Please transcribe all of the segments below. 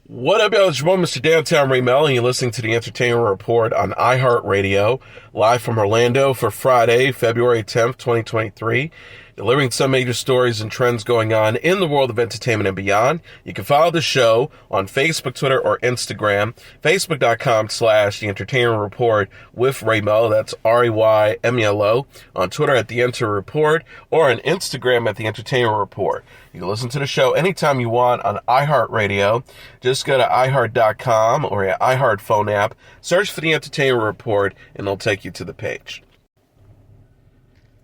What up, y'all? It's your boy, Mr. Downtown Ray Melo, and you're listening to the Entertainment Report on iHeartRadio, live from Orlando for Friday, February 10th, 2023. Delivering some major stories and trends going on in the world of entertainment and beyond. You can follow the show on Facebook, Twitter, or Instagram. Facebook.com/The Entertainment Report with Ray Melo. That's RAYMELO. On Twitter at The Enter Report, or on Instagram at The Entertainment Report. You can listen to the show anytime you want on iHeartRadio. Just go to iHeart.com or your iHeart phone app, search for The Entertainment Report, and it'll take you to the page.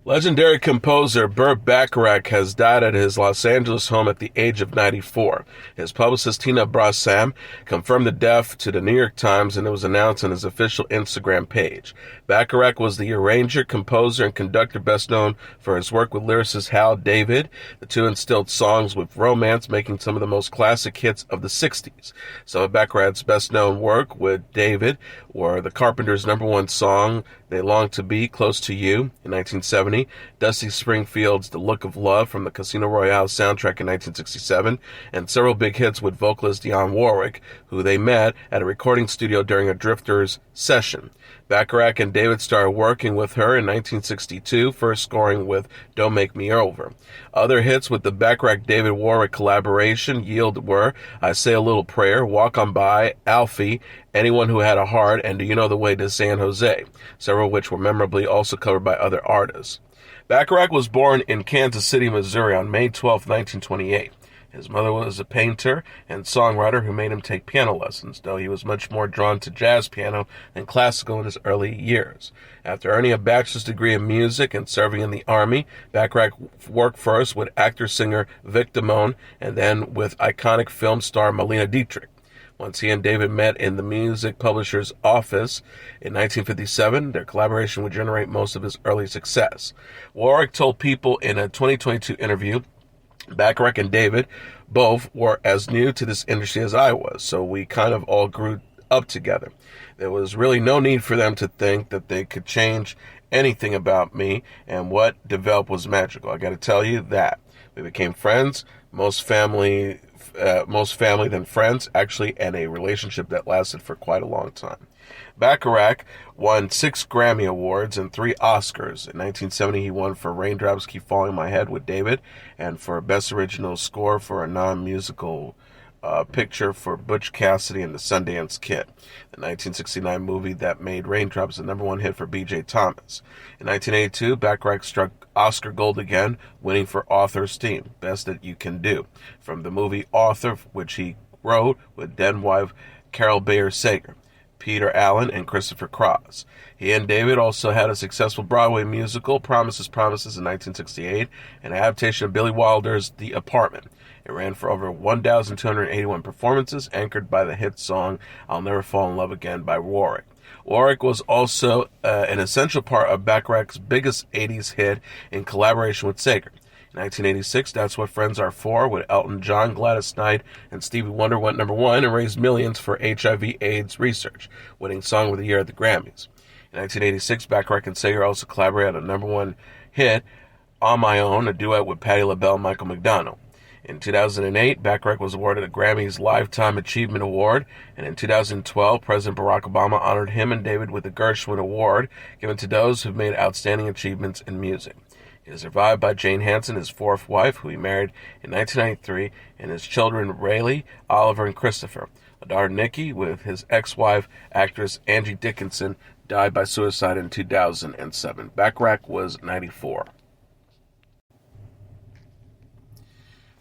Legendary composer Burt Bacharach has died at his Los Angeles home at the age of 94. His publicist Tina Brasam confirmed the death to the New York Times, and it was announced on his official Instagram page. Bacharach was the arranger, composer, and conductor best known for his work with lyricist Hal David. The two instilled songs with romance, making some of the most classic hits of the 60s. Some of Bacharach's best known work with David were the Carpenters' #1 song, They Long to Be Close to You, in 1970, Dusty Springfield's The Look of Love from the Casino Royale soundtrack in 1967, and several big hits with vocalist Dionne Warwick, who they met at a recording studio during a Drifters session. Bacharach and David started working with her in 1962, first scoring with Don't Make Me Over. Other hits with the Bacharach-David Warwick collaboration were I Say a Little Prayer, Walk On By, Alfie, Anyone Who Had a Heart, and Do You Know the Way to San Jose, several of which were memorably also covered by other artists. Bacharach was born in Kansas City, Missouri on May 12, 1928. His mother was a painter and songwriter who made him take piano lessons, though he was much more drawn to jazz piano than classical in his early years. After earning a bachelor's degree in music and serving in the Army, Bacharach worked first with actor-singer Vic Damone and then with iconic film star Marlene Dietrich. Once he and David met in the music publisher's office in 1957, their collaboration would generate most of his early success. Warwick told People in a 2022 interview, Bacharach and David both were as new to this industry as I was, so we kind of all grew up together. There was really no need for them to think that they could change anything about me, and what developed was magical. I got to tell you that. We became friends, most family than friends, actually, and a relationship that lasted for quite a long time. Bacharach won 6 Grammy Awards and 3 Oscars. In 1970, he won for Raindrops Keep Falling on My Head with David, and for Best Original Score for a non-musical picture for Butch Cassidy and the Sundance Kid, the 1969 movie that made Raindrops the #1 hit for B.J. Thomas. In 1982, Bacharach struck Oscar Gold again, winning for Author's Theme, Best That You Can Do, from the movie Author, which he wrote with then wife Carol Bayer Sager, Peter Allen, and Christopher Cross. He and David also had a successful Broadway musical, Promises, Promises, in 1968, an adaptation of Billy Wilder's The Apartment. It ran for over 1,281 performances, anchored by the hit song I'll Never Fall in Love Again by Warwick. Warwick was also an essential part of Bacharach's biggest 80s hit in collaboration with Sager. In 1986, That's What Friends Are For, with Elton John, Gladys Knight, and Stevie Wonder went #1 and raised millions for HIV/AIDS research, winning Song of the Year at the Grammys. In 1986, Bacharach and Sager also collaborated on a #1 hit, On My Own, a duet with Patti LaBelle and Michael McDonald. In 2008, Bacharach was awarded a Grammy's Lifetime Achievement Award, and in 2012, President Barack Obama honored him and David with the Gershwin Award, given to those who've made outstanding achievements in music. He is survived by Jane Hanson, his 4th wife, who he married in 1993, and his children Rayleigh, Oliver, and Christopher. A daughter, Nikki, with his ex-wife, actress Angie Dickinson, died by suicide in 2007. Bacharach was 94.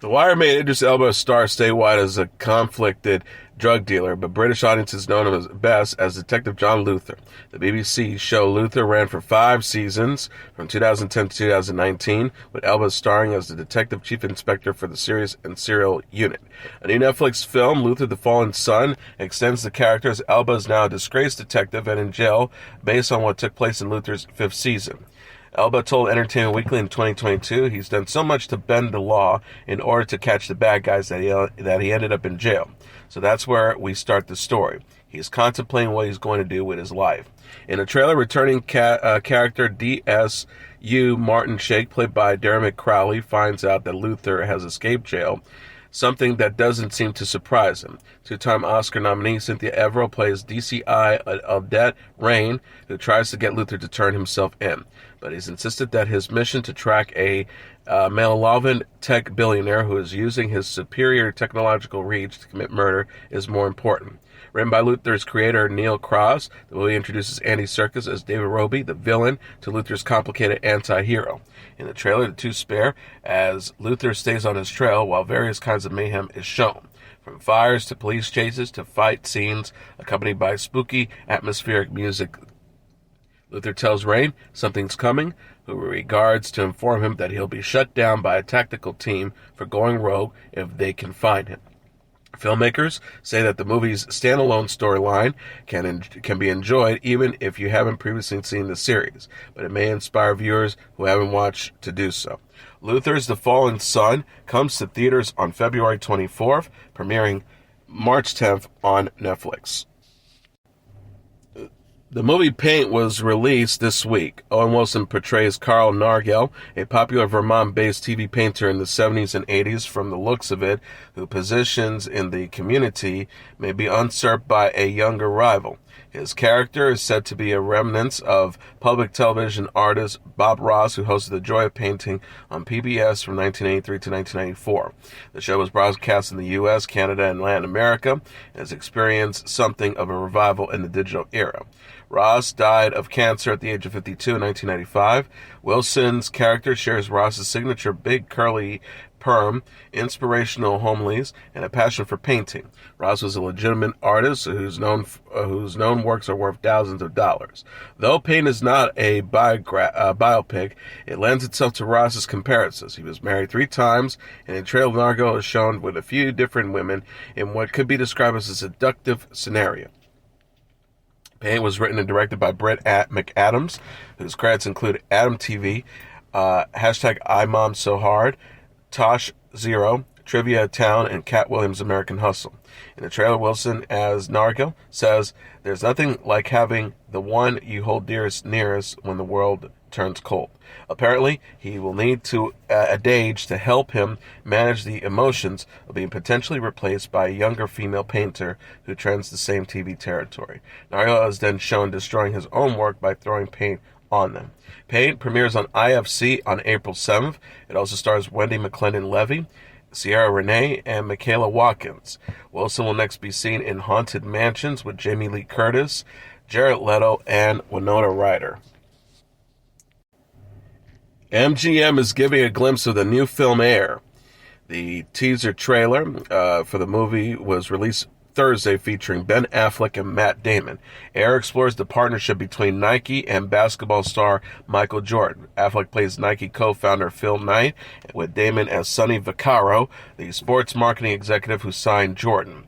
The Wire made Idris Elba a star statewide as a conflicted drug dealer, but British audiences know him as best as Detective John Luther. The BBC show Luther ran for 5 seasons, from 2010 to 2019, with Elba starring as the Detective Chief Inspector for the Serious and Serial Unit. A new Netflix film, Luther the Fallen Son, extends the character as Elba is now a disgraced detective and in jail, based on what took place in Luther's 5th season. Elba told Entertainment Weekly in 2022 he's done so much to bend the law in order to catch the bad guys that he ended up in jail. So that's where we start the story. He's contemplating what he's going to do with his life. In a trailer, returning character D.S.U. Martin Shake, played by Dermot Crowley, finds out that Luther has escaped jail. something that doesn't seem to surprise him. Two-time Oscar nominee Cynthia Everett plays DCI Odette Rain, who tries to get Luther to turn himself in. But he's insisted that his mission to track a malevolent tech billionaire who is using his superior technological reach to commit murder is more important. Written by Luther's creator Neil Cross, the movie introduces Andy Serkis as David Roby, the villain to Luther's complicated anti-hero. In the trailer, the two spar as Luther stays on his trail while various kinds of mayhem is shown. From fires to police chases to fight scenes accompanied by spooky, atmospheric music. Luther tells Rain something's coming, who regards to inform him that he'll be shut down by a tactical team for going rogue if they can find him. Filmmakers say that the movie's standalone storyline can be enjoyed even if you haven't previously seen the series, but it may inspire viewers who haven't watched to do so. Luther's The Fallen Son comes to theaters on February 24th, premiering March 10th on Netflix. The movie Paint was released this week. Owen Wilson portrays Carl Nargel, a popular Vermont-based TV painter in the 70s and 80s from the looks of it, whose positions in the community may be usurped by a younger rival. His character is said to be a remnant of public television artist Bob Ross, who hosted The Joy of Painting on PBS from 1983 to 1994. The show was broadcast in the U.S., Canada, and Latin America, and has experienced something of a revival in the digital era. Ross died of cancer at the age of 52 in 1995. Wilson's character shares Ross's signature big curly perm, inspirational homilies, and a passion for painting. Ross was a legitimate artist whose known works are worth thousands of dollars. Though Paint is not a biopic, it lends itself to Ross's comparisons. He was married 3 times, and in Trail Nargo is shown with a few different women in what could be described as a seductive scenario. Paint was written and directed by Brett McAdams, whose credits include Adam TV, #IMomSoHard, Tosh Zero, Trivia Town, and Cat Williams' American Hustle. In the trailer, Wilson as Nargil says, "There's nothing like having the one you hold nearest when the world turns cold." Apparently, he will need to adage to help him manage the emotions of being potentially replaced by a younger female painter who trends the same TV territory. Nargil is then shown destroying his own work by throwing paint on them. Paint premieres on IFC on April 7th. It also stars Wendy McClendon-Levy, Sierra Renee, and Michaela Watkins. Wilson will next be seen in Haunted Mansions with Jamie Lee Curtis, Jared Leto, and Winona Ryder. MGM is giving a glimpse of the new film Air. The teaser trailer for the movie was released Thursday, featuring Ben Affleck and Matt Damon. Air explores the partnership between Nike and basketball star Michael Jordan. Affleck plays Nike co-founder Phil Knight, with Damon as Sonny Vaccaro, the sports marketing executive who signed Jordan.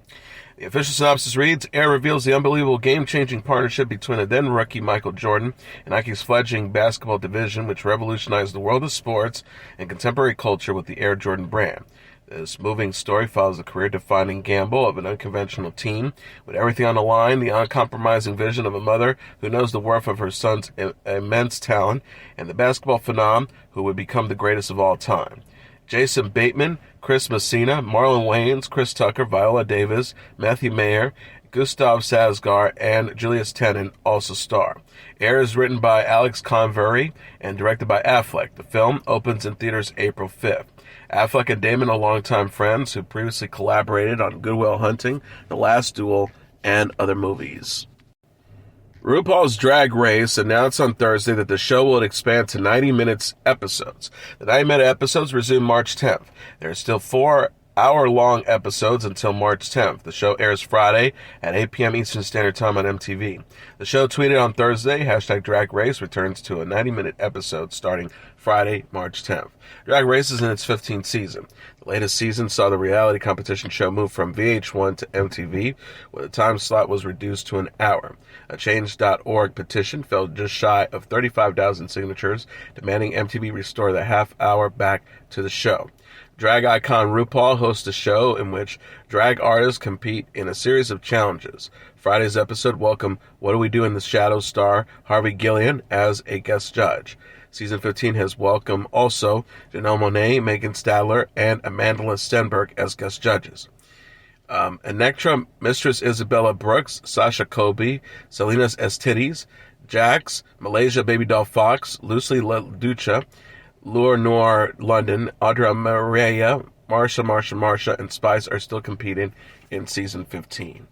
The official synopsis reads, Air reveals the unbelievable game-changing partnership between the then-rookie Michael Jordan and Nike's fledgling basketball division, which revolutionized the world of sports and contemporary culture with the Air Jordan brand. This moving story follows the career-defining gamble of an unconventional teen. With everything on the line, the uncompromising vision of a mother who knows the worth of her son's immense talent, and the basketball phenom who would become the greatest of all time. Jason Bateman, Chris Messina, Marlon Wayans, Chris Tucker, Viola Davis, Matthew Mayer, Gustav Sazgar, and Julius Tennant also star. Air is written by Alex Convery and directed by Affleck. The film opens in theaters April 5th. Affleck and Damon are longtime friends who previously collaborated on Good Will Hunting, The Last Duel, and other movies. RuPaul's Drag Race announced on Thursday that the show will expand to 90-minute episodes. The 90-minute episodes resume March 10th. There are still 4-hour-long episodes until March 10th. The show airs Friday at 8 p.m. Eastern Standard Time on MTV. The show tweeted on Thursday, #Drag Race returns to a 90-minute episode starting Friday, March 10th. Drag Race is in its 15th season. The latest season saw the reality competition show move from VH1 to MTV, where the time slot was reduced to an hour. A Change.org petition fell just shy of 35,000 signatures, demanding MTV restore the half hour back to the show. Drag icon RuPaul hosts a show in which drag artists compete in a series of challenges. Friday's episode welcomed What Do We Do in the Shadows star Harvey Gillian as a guest judge. Season 15 has welcomed also Janelle Monáe, Megan Stadler, and Amanda Stenberg as guest judges. Electra, Mistress Isabella Brooks, Sasha Colby, Salinas Estides, Jax, Malaysia Baby Doll Fox, Lucy LaDuca, Lure Noir London, Audra Maria, Marsha, and Spice are still competing in Season 15.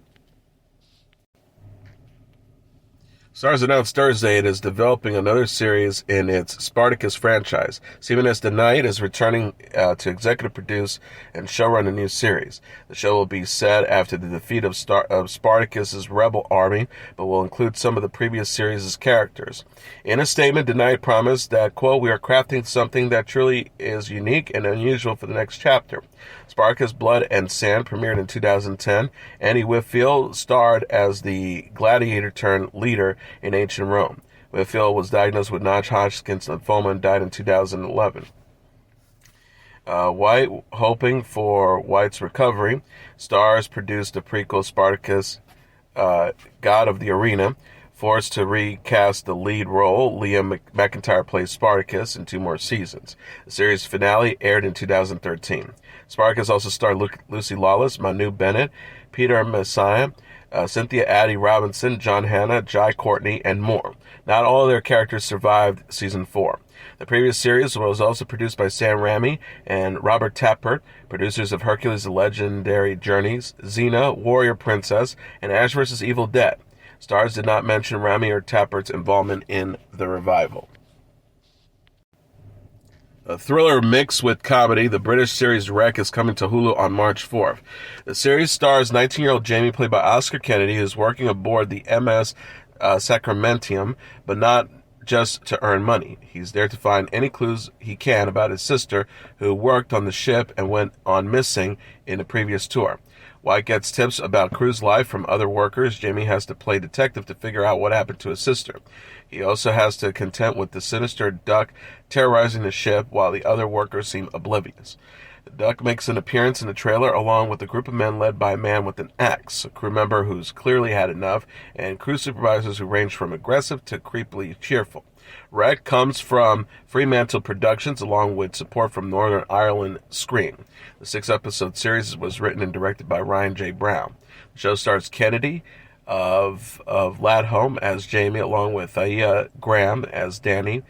Starz announced Thursday it is developing another series in its Spartacus franchise. CBS Tonight is returning to executive produce and showrun a new series. The show will be set after the defeat of Spartacus's rebel army, but will include some of the previous series' characters. In a statement, Tonight promised that, quote, "We are crafting something that truly is unique and unusual for the next chapter." Spartacus Blood and Sand premiered in 2010. Andy Whitfield starred as the gladiator-turned-leader in ancient Rome. Whitfield was diagnosed with non-Hodgkin's lymphoma and died in 2011. White, hoping for White's recovery, Starz produced the prequel Spartacus, God of the Arena. Forced to recast the lead role, Liam McIntyre plays Spartacus in 2 more seasons. The series finale aired in 2013. Spartacus also starred Lucy Lawless, Manu Bennett, Peter Messiah, Cynthia Addie Robinson, John Hannah, Jai Courtney, and more. Not all of their characters survived Season 4. The previous series was also produced by Sam Raimi and Robert Tappert, producers of Hercules: The Legendary Journeys, Xena, Warrior Princess, and Ash vs. Evil Dead. Starz did not mention Raimi or Tappert's involvement in the revival. A thriller mixed with comedy, the British series Wreck is coming to Hulu on March 4th. The series stars 19-year-old Jamie, played by Oscar Kennedy, who is working aboard the MS Sacramentium, but not just to earn money. He's there to find any clues he can about his sister, who worked on the ship and went on missing in the previous tour. White gets tips about crew's life from other workers. Jamie has to play detective to figure out what happened to his sister. He also has to contend with the sinister Duck terrorizing the ship while the other workers seem oblivious. The Duck makes an appearance in the trailer along with a group of men led by a man with an axe, a crew member who's clearly had enough, and crew supervisors who range from aggressive to creepily cheerful. Wreck comes from Fremantle Productions along with support from Northern Ireland Scream. The 6-episode series was written and directed by Ryan J. Brown. The show stars Kennedy of Ladhome as Jamie, along with Thea Graham as Danny,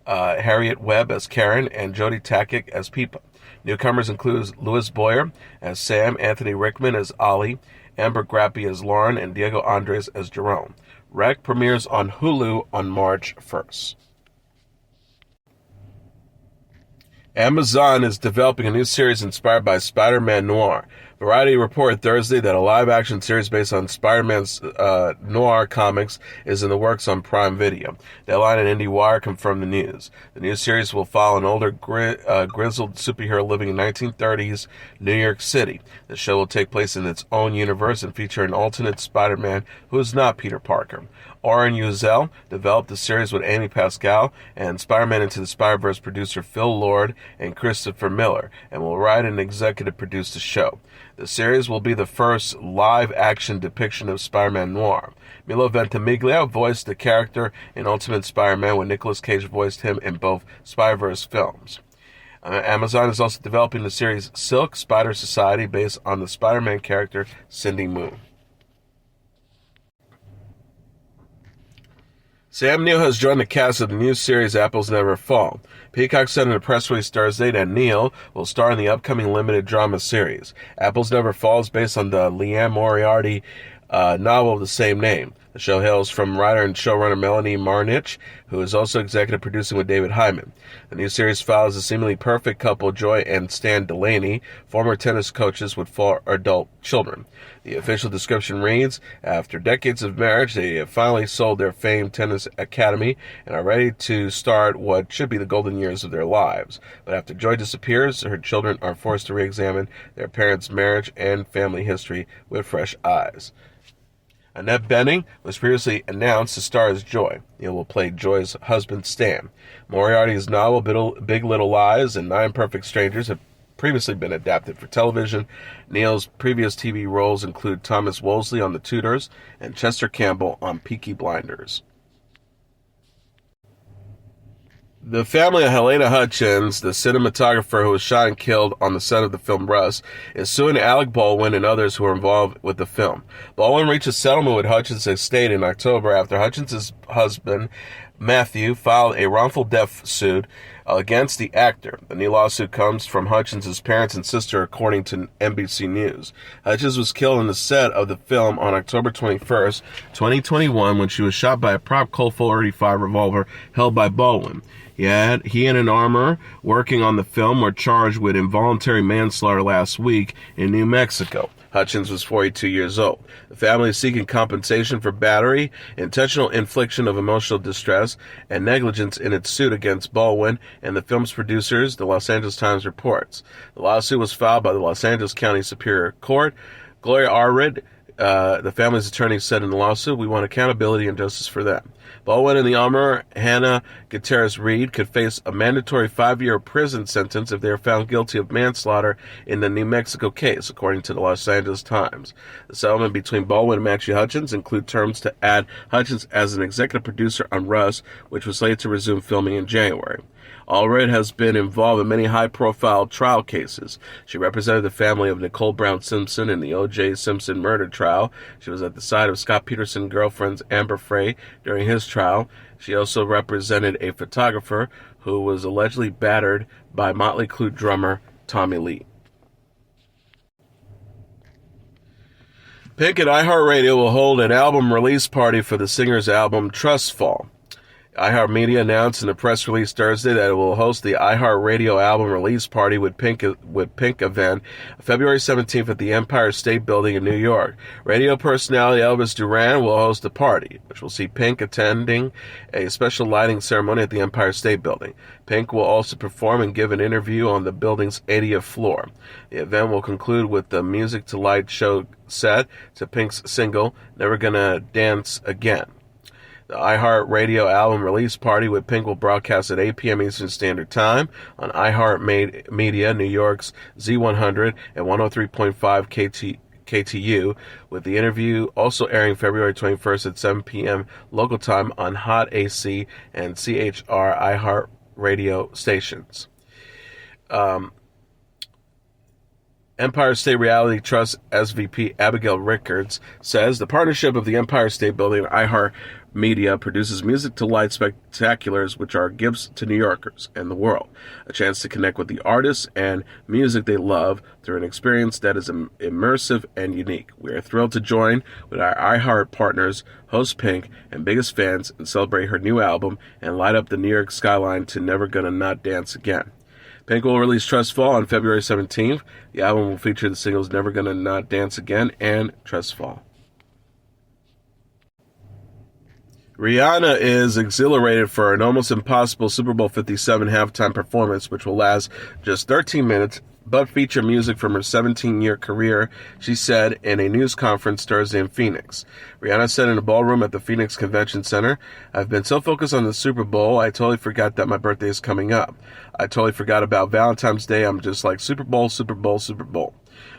Harriet Webb as Karen, and Jodie Tackett as Peepa. Newcomers include Louis Boyer as Sam, Anthony Rickman as Ollie, Amber Grappy as Lauren, and Diego Andres as Jerome. Wreck premieres on Hulu on March 1st. Amazon is developing a new series inspired by Spider-Man Noir. Variety reported Thursday that a live-action series based on Spider-Man's noir comics is in the works on Prime Video. Deadline and IndieWire confirmed the news. The new series will follow an older, grizzled superhero living in 1930s New York City. The show will take place in its own universe and feature an alternate Spider-Man who is not Peter Parker. Oren Uzel developed the series with Amy Pascal and Spider-Man Into the Spider-Verse producer Phil Lord and Christopher Miller, and will write and executive produce the show. The series will be the first live-action depiction of Spider-Man Noir. Milo Ventimiglia voiced the character in Ultimate Spider-Man when Nicolas Cage voiced him in both Spider-Verse films. Amazon is also developing the series Silk Spider Society based on the Spider-Man character Cindy Moon. Sam Neill has joined the cast of the new series Apples Never Fall. Peacock said in a press release Thursday that Neill will star in the upcoming limited drama series. Apples Never Fall is based on the Liane Moriarty novel of the same name. The show hails from writer and showrunner Melanie Marnich, who is also executive producing with David Hyman. The new series follows a seemingly perfect couple, Joy and Stan Delaney, former tennis coaches with 4 adult children. The official description reads, after decades of marriage, they have finally sold their famed tennis academy and are ready to start what should be the golden years of their lives. But after Joy disappears, her children are forced to re-examine their parents' marriage and family history with fresh eyes. Annette Bening was previously announced to star as Joy. Neil will play Joy's husband, Stan. Moriarty's novel Big Little Lies and 9 Perfect Strangers have previously been adapted for television. Neil's previous TV roles include Thomas Wolsey on The Tudors and Chester Campbell on Peaky Blinders. The family of Helena Hutchins, the cinematographer who was shot and killed on the set of the film Rust, is suing Alec Baldwin and others who were involved with the film. Baldwin reached a settlement with Hutchins' estate in October after Hutchins' husband, Matthew, filed a wrongful death suit against the actor. The new lawsuit comes from Hutchins' parents and sister, according to NBC News. Hutchins was killed on the set of the film on October 21st, 2021, when she was shot by a prop Colt .45 revolver held by Baldwin. He and an armorer working on the film were charged with involuntary manslaughter last week in New Mexico. Hutchins was 42 years old. The family is seeking compensation for battery, intentional infliction of emotional distress, and negligence in its suit against Baldwin and the film's producers, the Los Angeles Times reports. The lawsuit was filed by the Los Angeles County Superior Court. Gloria Allred, the family's attorney, said in the lawsuit, "We want accountability and justice for them." Baldwin and the armorer, Hannah Gutierrez-Reed, could face a mandatory 5-year prison sentence if they are found guilty of manslaughter in the New Mexico case, according to the Los Angeles Times. The settlement between Baldwin and Matthew Hutchins include terms to add Hutchins as an executive producer on Rust, which was slated to resume filming in January. Allred has been involved in many high-profile trial cases. She represented the family of Nicole Brown Simpson in the O.J. Simpson murder trial. She was at the side of Scott Peterson's girlfriend Amber Frey during his trial. She also represented a photographer who was allegedly battered by Motley Crue drummer Tommy Lee. Pink and iHeartRadio will hold an album release party for the singer's album Trust Fall. iHeartMedia announced in a press release Thursday that it will host the iHeartRadio album release party with Pink event February 17th at the Empire State Building in New York. Radio personality Elvis Duran will host the party, which will see Pink attending a special lighting ceremony at the Empire State Building. Pink will also perform and give an interview on the building's 80th floor. The event will conclude with the Music to Light show set to Pink's single, Never Gonna Dance Again. The iHeartRadio album release party with Pink will broadcast at 8 p.m. Eastern Standard Time on iHeartMedia, New York's Z100 and 103.5 KTU, with the interview also airing February 21st at 7 p.m. local time on Hot AC and CHR iHeartRadio stations. Empire State Reality Trust SVP Abigail Rickards says the partnership of the Empire State Building and iHeartMedia produces Music to Light spectaculars, which are gifts to New Yorkers and the world, a chance to connect with the artists and music they love through an experience that is immersive and unique. We are thrilled to join with our iHeart partners, host Pink, and biggest fans, and celebrate her new album and light up the New York skyline to Never Gonna Not Dance Again. Pink will release Trust Fall on February 17th. The album will feature the singles Never Gonna Not Dance Again and Trust Fall. Rihanna is exhilarated for an almost impossible Super Bowl 57 halftime performance, which will last just 13 minutes, but feature music from her 17-year career, she said in a news conference Thursday in Phoenix. Rihanna said in a ballroom at the Phoenix Convention Center, "I've been so focused on the Super Bowl, I totally forgot that my birthday is coming up. I totally forgot about Valentine's Day. I'm just like Super Bowl, Super Bowl, Super Bowl."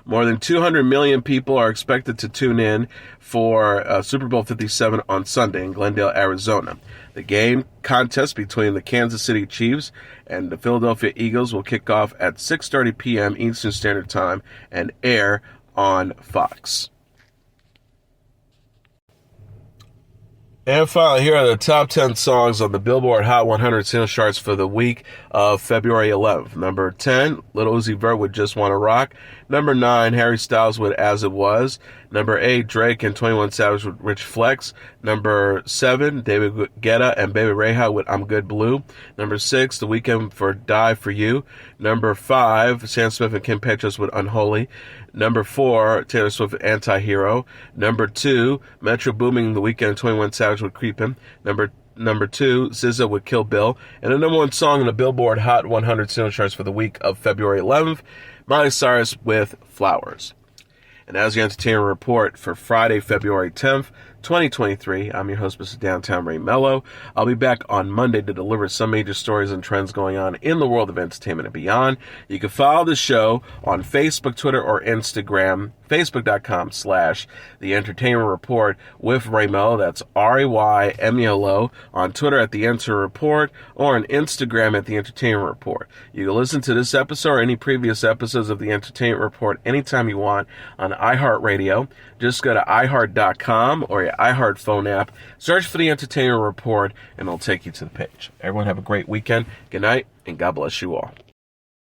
More than 200 million people are expected to tune in for Super Bowl 57 on Sunday in Glendale, Arizona. The game contest between the Kansas City Chiefs and the Philadelphia Eagles will kick off at 6:30 p.m. Eastern Standard Time and air on Fox. And finally, here are the top 10 songs on the Billboard Hot 100 singles charts for the week of February 11th. Number 10, Lil Uzi Vert with Just Wanna Rock. Number 9, Harry Styles with As It Was. Number 8, Drake and 21 Savage with Rich Flex. Number 7, David Guetta and Baby Rayha with I'm Good Blue. Number 6, The Weeknd for Die For You. Number 5, Sam Smith and Kim Petras with Unholy. Number 4, Taylor Swift with Anti-Hero. Number 2, Metro Boomin, The Weeknd and 21 Savage with Creepin'. Number 2, SZA with Kill Bill. And the number 1 song in the Billboard Hot 100 singles charts for the week of February 11th, Miley Cyrus with Flowers. And as your entertainment report for Friday, February 10th, 2023, I'm your host, Mr. Downtown Ray Melo. I'll be back on Monday to deliver some major stories and trends going on in the world of entertainment and beyond. You can follow the show on Facebook, Twitter, or Instagram Facebook.com/The Entertainment Report with Ray Melo. That's RAYMELO. On Twitter at The Enter Report, or on Instagram at The Entertainment Report. You can listen to this episode or any previous episodes of The Entertainment Report anytime you want on iHeartRadio. Just go to iHeart.com or your iHeart phone app, search for The Entertainment Report, and it'll take you to the page. Everyone have a great weekend. Good night, and God bless you all.